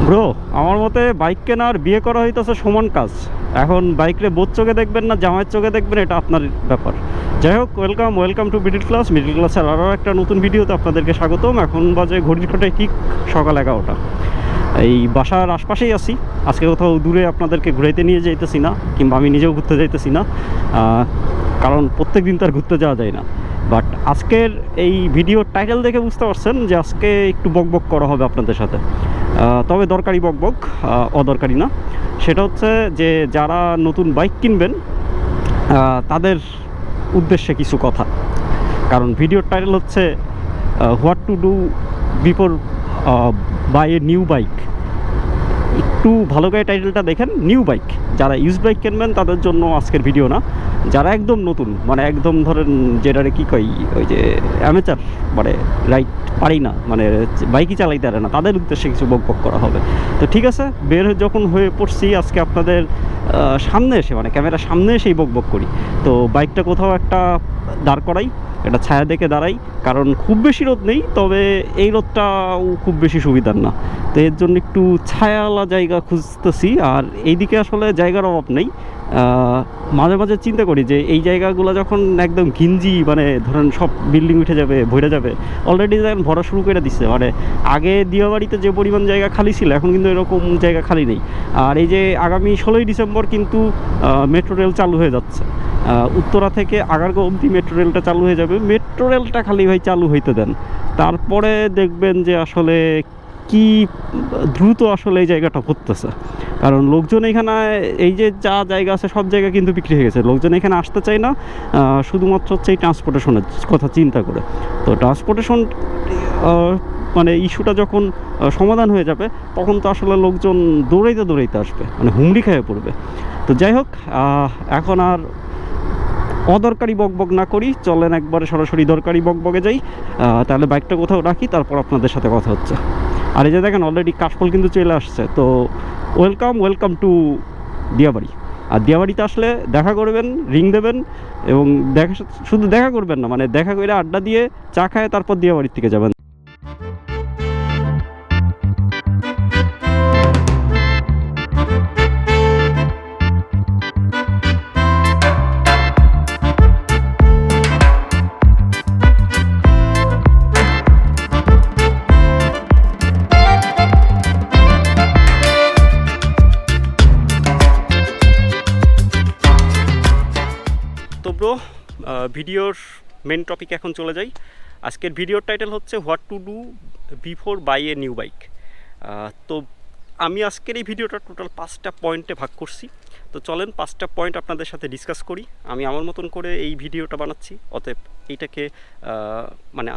Bro, আমার মতে bike কেনা আর বিয়ে করা হইতেছে সমান কাজ। এখন বাইকরে বোধ চোখে দেখবেন না জামাইয়ের চোখে দেখবেন, এটা আপনার ব্যাপার। যাই হোক, ওয়েলকাম টু মিডল ক্লাসের আরও একটা নতুন ভিডিওতে আপনাদেরকে স্বাগতম। এখন বাজে ঘড়ির কাঁটায় ঠিক সকাল 11টা। এই বাসার আশপাশেই আছি, আজকে কোথাও দূরে আপনাদেরকে ঘুরাইতে নিয়ে যাইতেছি না, কিংবা আমি নিজেও ঘুরতে যাইতেছি না, কারণ প্রত্যেক দিন তো আর ঘুরতে যাওয়া যায় না। বাট আজকের এই ভিডিওর টাইটেল দেখে বুঝতে পারছেন যে আজকে একটু বকবক করা হবে আপনাদের সাথে, তবে দরকারি বকবক, অদরকারি না। সেটা হচ্ছে যে যারা নতুন বাইক কিনবেন তাদের উদ্দেশ্যে কিছু কথা। কারণ ভিডিওর টাইটেল হচ্ছে what to do before buy a new bike. একটু ভালো করে টাইটেলটা দেখেন, নিউ বাইক। যারা ইউজ বাইক কিনবেন তাদের জন্য আজকের ভিডিও না। যারা একদম নতুন, মানে একদম ধরেন যেটারে কী কই, ওই যে অ্যামেচার, মানে রাইড পারি না, মানে বাইকই চালাইতে পারে না, তাদের উদ্দেশ্যে কিছু বকবক করা হবে। তো ঠিক আছে, বের যখন হয়ে পড়ছি আজকে আপনাদের সামনে এসে, মানে ক্যামেরার সামনে এসেই বকবক করি। তো বাইকটা কোথাও একটা দাঁড় করাই, এটা ছায়া দেখে দাঁড়াই, কারণ খুব বেশি রোদ নেই, তবে এই রোদটাও খুব বেশি সুবিধার না। তো এর জন্য একটু ছায়াওয়ালা জায়গা খুঁজতেছি, আর এইদিকে আসলে জায়গার অভাব নেই। মাঝে মাঝে চিন্তা করি যে এই জায়গাগুলো যখন একদম ঘিঞ্জি, মানে ধরেন সব বিল্ডিং উঠে যাবে, ভরে যাবে, অলরেডি যখন ভরা শুরু করে দিচ্ছে, মানে আগে দিয়াবাড়িতে যে পরিমাণ জায়গা খালি ছিল এখন কিন্তু এরকম জায়গা খালি নেই। আর এই যে আগামী 16ই ডিসেম্বর কিন্তু মেট্রো রেল চালু হয়ে যাচ্ছে, উত্তরা থেকে আগারগাঁও অবধি মেট্রো রেলটা চালু হয়ে যাবে। মেট্রো রেলটা খালি ভাই চালু হইতে দেন, তারপরে দেখবেন যে আসলে কি দ্রুত আসলে এই জায়গাটা ভরতেছে। কারণ লোকজন এখানে, এই যে যা জায়গা আছে সব জায়গা কিন্তু বিক্রি হয়ে গেছে, লোকজন এখানে আসতে চায় না, শুধুমাত্র হচ্ছে এই ট্রান্সপোর্টেশনের কথা চিন্তা করে। তো ট্রান্সপোর্টেশন মানে ইস্যুটা যখন সমাধান হয়ে যাবে, তখন তো আসলে লোকজন দৌড়াইতে আসবে, মানে হুমড়ি খেয়ে পড়বে। তো যাই হোক, এখন আর অদরকারি বকবক না করি, চলেন একবারে সরাসরি দরকারি বকবকে যাই। তাহলে বাইকটা কোথাও রাখি, তারপর আপনাদের সাথে কথা হচ্ছে। আর এই যে দেখেন অলরেডি কাশফল কিন্তু চলে আসছে। তো ওয়েলকাম টু দিয়াবাড়ি। আর দিয়াবাড়িতে আসলে দেখা করবেন, রিং দেবেন, এবং শুধু দেখা করবেন না, মানে দেখা করে আড্ডা দিয়ে চা খায় তারপর দিয়াবাড়ির থেকে যাবেন। তো ব্রো, ভিডিওর মেন টপিকে এখন চলে যাই। আজকের ভিডিওর টাইটেল হচ্ছে what to do before buy a new bike. তো আমি আজকের এই ভিডিওটা টোটাল 5টা পয়েন্টে ভাগ করছি। তো চলেন 5টা পয়েন্ট আপনাদের সাথে ডিসকাস করি। আমি আমার মতন করে এই ভিডিওটা বানাচ্ছি, অতএব এইটাকে মানে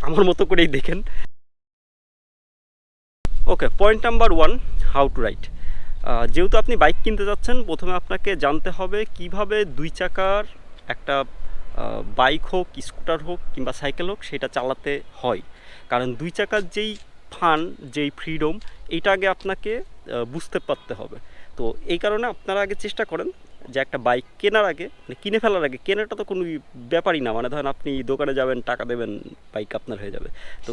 আমার মতো করেই দেখেন। Okay, point number 1, how to ride. যেহেতু আপনি বাইক কিনতে যাচ্ছেন, প্রথমে আপনাকে জানতে হবে কিভাবে 2 চাকার একটা বাইক হোক, স্কুটার হোক কিংবা সাইকেল হোক, সেটা চালাতে হয়। কারণ 2 চাকার যেই ফান, যেই ফ্রিডম, এইটা আগে আপনাকে বুঝতে পারতে হবে। তো এই কারণে আপনারা আগে চেষ্টা করেন যে একটা বাইক কেনার আগে, মানে কিনে ফেলার আগে, কেনাটা তো কোনো ব্যাপারই না, মানে ধরেন আপনি দোকানে যাবেন, টাকা দেবেন, বাইক আপনার হয়ে যাবে। তো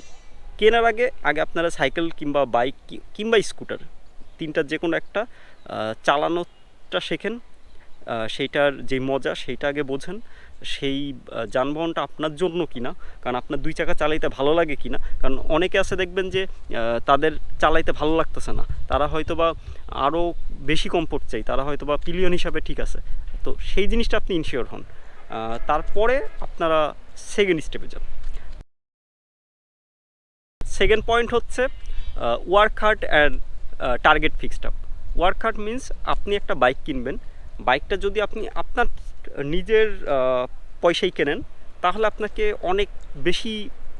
কেনার আগে আপনারা সাইকেল কিংবা বাইক কিংবা স্কুটার, তিনটার যে কোনো একটা চালানোটা শেখেন। সেইটার যে মজা সেইটা আগে বোঝেন, সেই যানবাহনটা আপনার জন্য কিনা, কারণ আপনার 2 চাকা চালাইতে ভালো লাগে কিনা। কারণ অনেকে আছে দেখবেন যে তাদের চালাইতে ভালো লাগতেছে না, তারা হয়তো বা আরও বেশি কমফোর্ট চাই, তারা হয়তো বা পিলিয়ন হিসাবে ঠিক আছে। তো সেই জিনিসটা আপনি ইনশিওর হন, তারপরে আপনারা সেকেন্ড স্টেপে যান। সেকেন্ড পয়েন্ট হচ্ছে work hard and target fixed up. Work hard means আপনি একটা বাইক কিনবেন, বাইকটা যদি আপনি আপনার নিজের পয়সায় কেনেন, তাহলে আপনাকে অনেক বেশি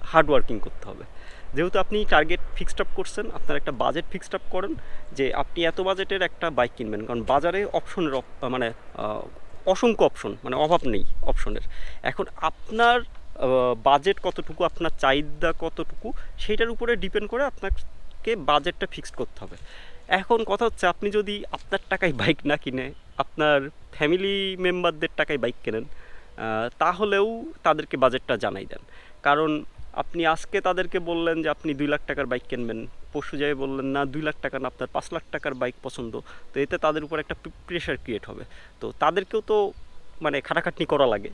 হার্ড ওয়ার্কিং করতে হবে। যেহেতু আপনি টার্গেট ফিক্সড আপ করছেন, আপনার একটা বাজেট ফিক্সড আপ করেন যে আপনি এত বাজেটের একটা বাইক কিনবেন। কারণ বাজারে অপশনের মানে অসংখ্য অপশন, মানে অভাব নেই অপশনের। এখন আপনার বাজেট কতটুকু, আপনার চাহিদা কতটুকু, সেইটার উপরে ডিপেন্ড করে আপনাকে বাজেটটা ফিক্সড করতে হবে। এখন কথা হচ্ছে, আপনি যদি আপনার টাকায় বাইক না কিনে আপনার ফ্যামিলি মেম্বারদের টাকায় বাইক কেনেন, তাহলেও তাদেরকে বাজেটটা জানাই দেন। কারণ আপনি আজকে তাদেরকে বললেন যে আপনি 2 লাখ টাকার বাইক কিনবেন, পরশু যাই বললেন না 2 লাখ টাকা না আপনার 5 লাখ টাকার বাইক পছন্দ, তো এতে তাদের উপর একটা প্রেশার ক্রিয়েট হবে। তো তাদেরকেও তো মানে খাটাখাটনি করা লাগে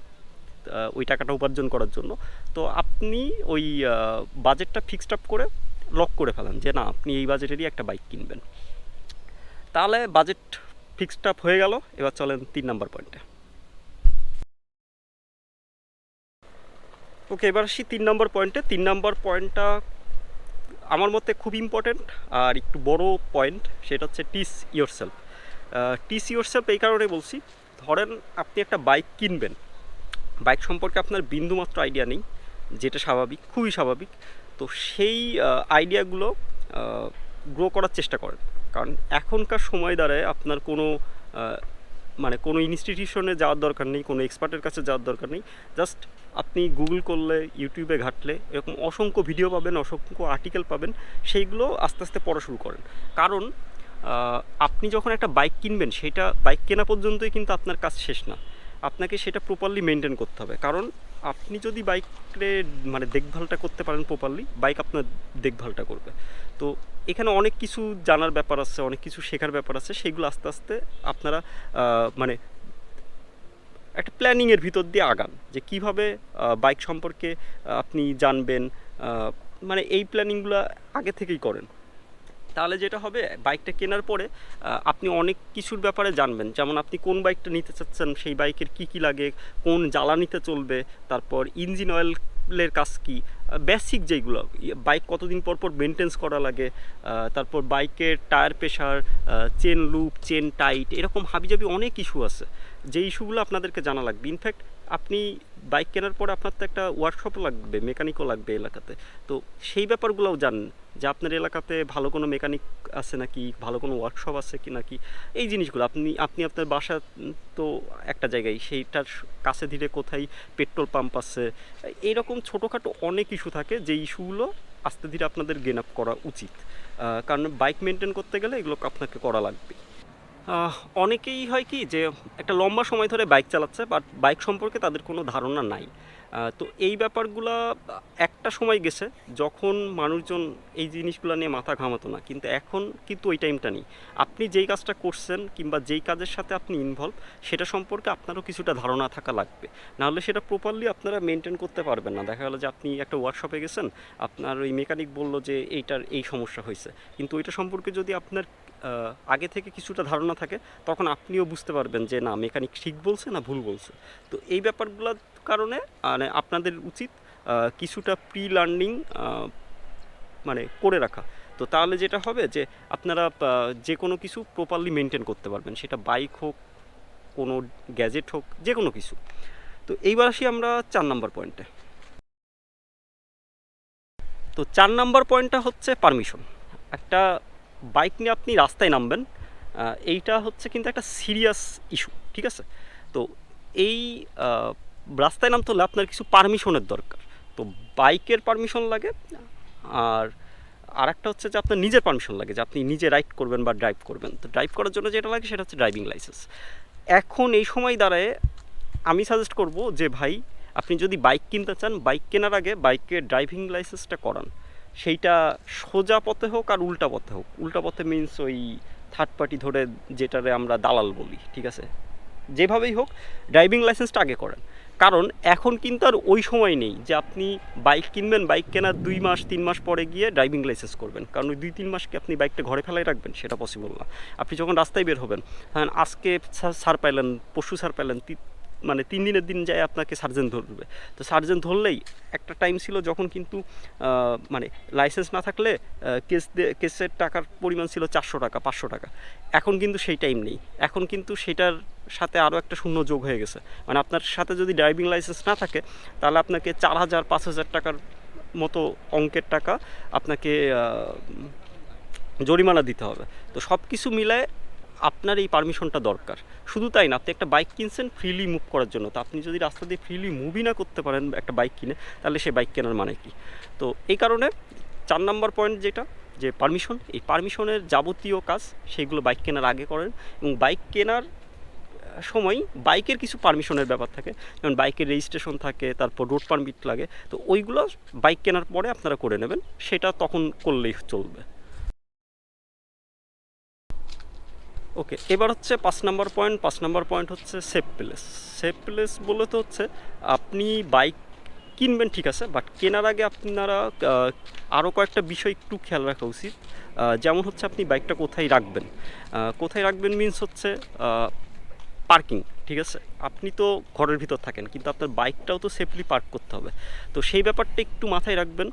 ওই টাকাটা উপার্জন করার জন্য। তো আপনি ওই বাজেটটা ফিক্সড আপ করে লক করে ফেলেন যে না আপনি এই বাজেটেরই একটা বাইক কিনবেন, তাহলে বাজেট ফিক্সড আপ হয়ে গেল। এবার চলেন 3 নাম্বার পয়েন্টে। ওকে, এবার আসি 3 নম্বর পয়েন্টে। 3 নম্বর পয়েন্টটা আমার মতে খুব ইম্পর্টেন্ট আর একটু বড় পয়েন্ট, সেটা হচ্ছে টিচ ইয়োরসেলফ। টিচ ইয়োরসেলফ এই কারণে বলছি, ধরেন আপনি একটা বাইক কিনবেন, বাইক সম্পর্কে আপনার বিন্দুমাত্র আইডিয়া নেই, যেটা স্বাভাবিক, খুবই স্বাভাবিক। তো সেই আইডিয়াগুলো গ্রো করার চেষ্টা করেন, কারণ এখনকার সময় দ্বারায় আপনার কোনো মানে কোনো ইনস্টিটিউশনে যাওয়ার দরকার নেই, কোনো এক্সপার্টের কাছে যাওয়ার দরকার নেই। জাস্ট আপনি গুগল করলে, ইউটিউবে ঘাঁটলে এরকম অসংখ্য ভিডিও পাবেন, অসংখ্য আর্টিকেল পাবেন, সেইগুলো আস্তে আস্তে পড়া শুরু করেন। কারণ আপনি যখন একটা বাইক কিনবেন, সেটা বাইক কেনা পর্যন্তই কিন্তু আপনার কাজ শেষ না, আপনাকে সেটা প্রপারলি মেনটেন করতে হবে। কারণ আপনি যদি বাইকে মানে দেখভালটা করতে পারেন প্রপারলি, বাইক আপনার দেখভালটা করবে। তো এখানে অনেক কিছু জানার ব্যাপার আছে, অনেক কিছু শেখার ব্যাপার আছে, সেগুলো আস্তে আস্তে আপনারা মানে একটা প্ল্যানিংয়ের ভিতর দিয়ে আগান যে কীভাবে বাইক সম্পর্কে আপনি জানবেন, মানে এই প্ল্যানিংগুলো আগে থেকেই করেন। তাহলে যেটা হবে, বাইকটা কেনার পরে আপনি অনেক কিছুর ব্যাপারে জানবেন, যেমন আপনি কোন বাইকটা নিতে চাচ্ছেন, সেই বাইকের কী কী লাগে, কোন জ্বালানিতে চলবে, তারপর ইঞ্জিন অয়েলের কাজ কী, বেসিক যেইগুলো, বাইক কতদিন পর পর মেনটেন্স করা লাগে, তারপর বাইকের tyre pressure, chain loop, chain tight, এরকম হাবিজাবি অনেক ইস্যু আছে, যে ইস্যুগুলো আপনাদেরকে জানা লাগবে। ইনফ্যাক্ট আপনি বাইক কেনার পরে আপনার তো একটা ওয়ার্কশপও লাগবে, মেকানিকও লাগবে এলাকাতে। তো সেই ব্যাপারগুলোও জানেন যে আপনার এলাকাতে ভালো কোনো মেকানিক আছে নাকি, ভালো কোনো ওয়ার্কশপ আছে কি নাকি, এই জিনিসগুলো আপনি আপনার বাসা তো একটা জায়গায়, সেইটার কাছে ধীরে কোথায় পেট্রোল পাম্প আছে, এইরকম ছোটোখাটো অনেক ইস্যু থাকে, যে ইস্যুগুলো আস্তে ধীরে আপনাদের গেন আপ করা উচিত। কারণ বাইক মেনটেন করতে গেলে এগুলো আপনাকে করা লাগবে। অনেকেই হয় কি যে একটা লম্বা সময় ধরে বাইক চালাচ্ছে, বাট বাইক সম্পর্কে তাদের কোনো ধারণা নাই। তো এই ব্যাপারগুলো একটা সময় গেছে যখন মানুষজন এই জিনিসগুলো নিয়ে মাথা ঘামাতো না, কিন্তু এখন কিন্তু ওই টাইমটা নেই। আপনি যেই কাজটা করছেন কিংবা যেই কাজের সাথে আপনি ইনভলভ, সেটা সম্পর্কে আপনারও কিছুটা ধারণা থাকা লাগবে, নাহলে সেটা প্রপারলি আপনারা মেনটেন করতে পারবেন না। দেখা গেলো যে আপনি একটা ওয়ার্কশপে গেছেন, আপনার ওই মেকানিক বললো যে এইটার এই সমস্যা হয়েছে, কিন্তু ওইটা সম্পর্কে যদি আপনার আগে থেকে কিছুটা ধারণা থাকে, তখন আপনিও বুঝতে পারবেন যে না মেকানিক ঠিক বলছে না ভুল বলছে। তো এই ব্যাপারগুলোর কারণে মানে আপনাদের উচিত কিছুটা প্রি লার্নিং মানে করে রাখা। তো তাহলে যেটা হবে যে আপনারা যে কোনো কিছু প্রপারলি মেনটেন করতে পারবেন, সেটা বাইক হোক, কোনো গ্যাজেট হোক, যে কোনো কিছু। তো এইবার আসি আমরা 4 নম্বর পয়েন্টে। তো 4 নম্বর পয়েন্টটা হচ্ছে পারমিশন। একটা বাইক নিয়ে আপনি রাস্তায় নামবেন, এইটা হচ্ছে কিন্তু একটা সিরিয়াস ইস্যু, ঠিক আছে? তো এই রাস্তায় নামতে হলে আপনার কিছু পারমিশনের দরকার। তো বাইকের পারমিশন লাগে, আর একটা হচ্ছে যে আপনার নিজের পারমিশন লাগে, যে আপনি নিজে রাইড করবেন বা ড্রাইভ করবেন। তো ড্রাইভ করার জন্য যেটা লাগে সেটা হচ্ছে ড্রাইভিং লাইসেন্স। এখন এই সময় দাঁড়ায় আমি সাজেস্ট করব যে ভাই, আপনি যদি বাইক কিনতে চান, বাইক কেনার আগে বাইকের ড্রাইভিং লাইসেন্সটা করান। সেইটা সোজা পথে হোক আর উল্টা পথে হোক। উল্টা পথে মিনস ওই থার্ড পার্টি ধরে, যেটারে আমরা দালাল বলি, ঠিক আছে? যেভাবেই হোক ড্রাইভিং লাইসেন্সটা আগে করেন। কারণ এখন কিন্তু আর ওই সময় নেই যে আপনি বাইক কিনবেন, বাইক কেনার 2 মাস 3 মাস পরে গিয়ে ড্রাইভিং লাইসেন্স করবেন। কারণ ওই 2-3 মাসকে আপনি বাইকটা ঘরে ফেলাই রাখবেন, সেটা পসিবল না। আপনি যখন রাস্তায় বের হবেন, হ্যাঁ আজকে ছাড় পাইলেন, পরশু ছাড় পাইলেন, মানে 3 দিনের দিন যায় আপনাকে সার্জেন্ট ধরবে। তো সার্জেন্ট ধরলেই একটা টাইম ছিল যখন কিন্তু মানে লাইসেন্স না থাকলে কেসের টাকার পরিমাণ ছিল 400 টাকা, 500 টাকা। এখন কিন্তু সেই টাইম নেই। এখন কিন্তু সেটার সাথে আরও একটা শূন্য যোগ হয়ে গেছে। মানে আপনার সাথে যদি ড্রাইভিং লাইসেন্স না থাকে, তাহলে আপনাকে 4000-5000 টাকার মতো অঙ্কের টাকা আপনাকে জরিমানা দিতে হবে। তো সব কিছু মিলায় আপনার এই পারমিশনটা দরকার। শুধু তাই না, আপনি একটা বাইক কিনছেন ফ্রিলি মুভ করার জন্য। তো আপনি যদি রাস্তা দিয়ে ফ্রিলি মুভই না করতে পারেন একটা বাইক কিনে, তাহলে সে বাইক কেনার মানে কি? তো এই কারণে 4 নম্বর পয়েন্ট যেটা, যে পারমিশন, এই পারমিশনের যাবতীয় কাজ সেইগুলো বাইক কেনার আগে করেন। এবং বাইক কেনার সময় বাইকের কিছু পারমিশনের ব্যাপার থাকে, যেমন বাইকের রেজিস্ট্রেশন থাকে, তারপর রোড পারমিট লাগে। তো ওইগুলো বাইক কেনার পরে আপনারা করে নেবেন, সেটা তখন করলেই চলবে। ওকে, এবার হচ্ছে 5 নাম্বার পয়েন্ট হচ্ছে সেফ প্লেস। সেফ প্লেস বলতে হচ্ছে আপনি বাইক কিনবেন ঠিক আছে, বাট কেনার আগে আপনারা আরও কয়েকটা বিষয় একটু খেয়াল রাখা উচিত। যেমন হচ্ছে আপনি বাইকটা কোথায় রাখবেন মিন্স হচ্ছে পার্কিং, ঠিক আছে। আপনি তো ঘরের ভিতর থাকেন, কিন্তু আপনার বাইকটাও তো সেফলি পার্ক করতে হবে। তো সেই ব্যাপারটা একটু মাথায় রাখবেন,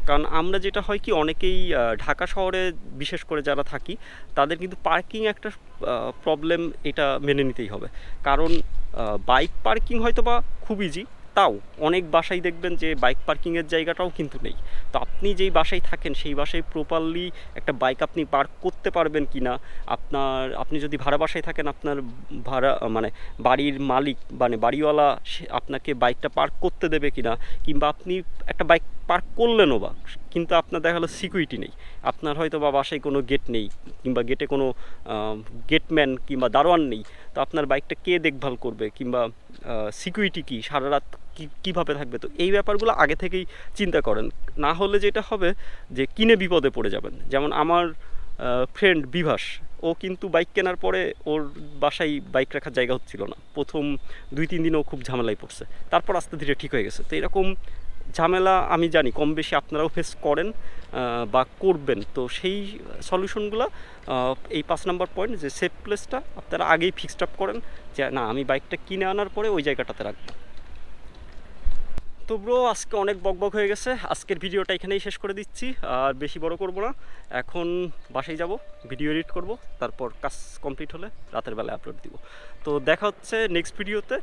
কারণ আমরা যেটা হয় কি, অনেকেই ঢাকা শহরে বিশেষ করে যারা থাকি, তাদের কিন্তু পার্কিং একটা প্রবলেম, এটা মেনে নিতেই হবে। কারণ বাইক পার্কিং হয়তো বা খুব ইজি, তাও অনেক বাসায় দেখবেন যে বাইক পার্কিংয়ের জায়গাটাও কিন্তু নেই। তো আপনি যেই বাসায় থাকেন সেই বাসায় প্রপারলি একটা বাইক আপনি পার্ক করতে পারবেন কি না, আপনি যদি ভাড়া বাসায় থাকেন, আপনার ভাড়া মানে বাড়ির মালিক মানে বাড়িওয়ালা সে আপনাকে বাইকটা পার্ক করতে দেবে কি না, কিংবা আপনি একটা বাইক পার্ক করলেনও বা, কিন্তু আপনার দেখা গেলো সিকিউরিটি নেই, আপনার হয়তো বা বাসায় কোনো গেট নেই, কিংবা গেটে কোনো গেটম্যান কিংবা দারোয়ান নেই। তো আপনার বাইকটা কে দেখভাল করবে, কিংবা সিকিউরিটি কি, সারা রাত কীভাবে থাকবে? তো এই ব্যাপারগুলো আগে থেকেই চিন্তা করেন, না হলে যেটা হবে যে কিনে বিপদে পড়ে যাবেন। যেমন আমার ফ্রেন্ড বিভাস, ও কিন্তু বাইক কেনার পরে ওর বাসায় বাইক রাখার জায়গা হচ্ছিল না, প্রথম 2-3 দিন ও খুব ঝামেলায় পড়ছে, তারপর আস্তে ধীরে ঠিক হয়ে গেছে। তো এরকম ঝামেলা আমি জানি কম বেশি আপনারাও ফেস করেন বা করবেন। তো সেই সলিউশনগুলো এই 5 নাম্বার পয়েন্ট, যে সেফ প্লেসটা আপনারা আগেই ফিক্সড আপ করেন, যে না আমি বাইকটা কিনে আনার পরে ওই জায়গাটাতে রাখবো। তো ব্রো, আজকে অনেক বকবক হয়ে গেছে, আজকের ভিডিওটা এখানেই শেষ করে দিচ্ছি, আর বেশি বড় করব না। এখন বাসায় যাব, ভিডিও এডিট করব, তারপর কাজ কমপ্লিট হলে রাতের বেলায় আপলোড দিব। তো দেখা হচ্ছে নেক্সট ভিডিওতে।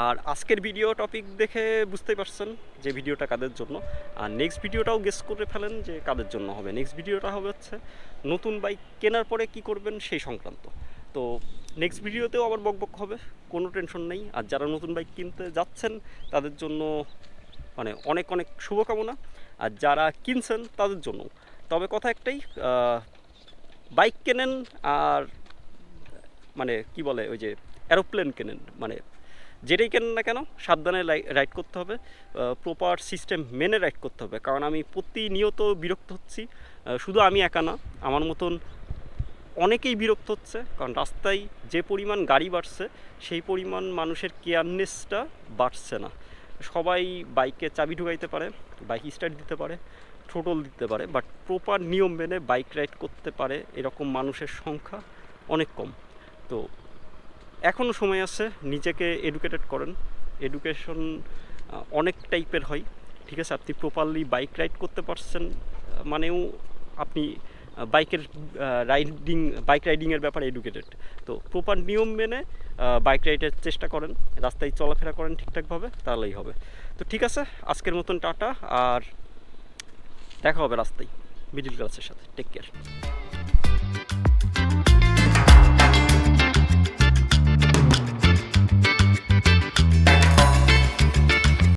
আর আজকের ভিডিও টপিক দেখে বুঝতেই পারছেন যে ভিডিওটা কাদের জন্য, আর নেক্সট ভিডিওটাও গেস করে ফেলেন যে কাদের জন্য হবে। নেক্সট ভিডিওটা হবে হচ্ছে নতুন বাইক কেনার পরে কি করবেন সেই সংক্রান্ত। তো নেক্সট ভিডিওতেও আবার বকবক হবে, কোনো টেনশন নেই। আর যারা নতুন বাইক কিনতে যাচ্ছেন তাদের জন্য মানে অনেক অনেক শুভকামনা, আর যারা কিনছেন তাদের জন্য। তবে কথা একটাই, বাইক কেনেন আর মানে কি বলে ওই যে এরোপ্লেন কেনেন, মানে যেটাই কেনেন না কেন সাবধানে রাইড করতে হবে, প্রপার সিস্টেম মেনে রাইড করতে হবে। কারণ আমি প্রতিনিয়ত বিরক্ত হচ্ছি, শুধু আমি একা না, আমার মতন অনেকেই বিরক্ত হচ্ছে। কারণ রাস্তায় যে পরিমাণ গাড়ি বাড়ছে, সেই পরিমাণ মানুষের কেয়ারনেসটা বাড়ছে না। সবাই বাইকে চাবি ঢুকাইতে পারে, বাইক স্টার্ট দিতে পারে, থ্রোটল দিতে পারে, বাট প্রপার নিয়ম মেনে বাইক রাইড করতে পারে এরকম মানুষের সংখ্যা অনেক কম। তো এখনও সময় আছে, নিজেকে এডুকেটেড করেন। এডুকেশন অনেক টাইপের হয়, ঠিক আছে। আপনি প্রপারলি বাইক রাইড করতে পারছেন মানেও আপনি বাইক রাইডিংয়ের ব্যাপারে এডুকেটেড। তো প্রপার নিয়ম মেনে বাইক রাইডের চেষ্টা করেন, রাস্তায় চলাফেরা করেন ঠিকঠাকভাবে, তাহলেই হবে। তো ঠিক আছে, আজকের মতন টাটা, আর দেখা হবে রাস্তায় মিডল ক্লাসের সাথে। Take care.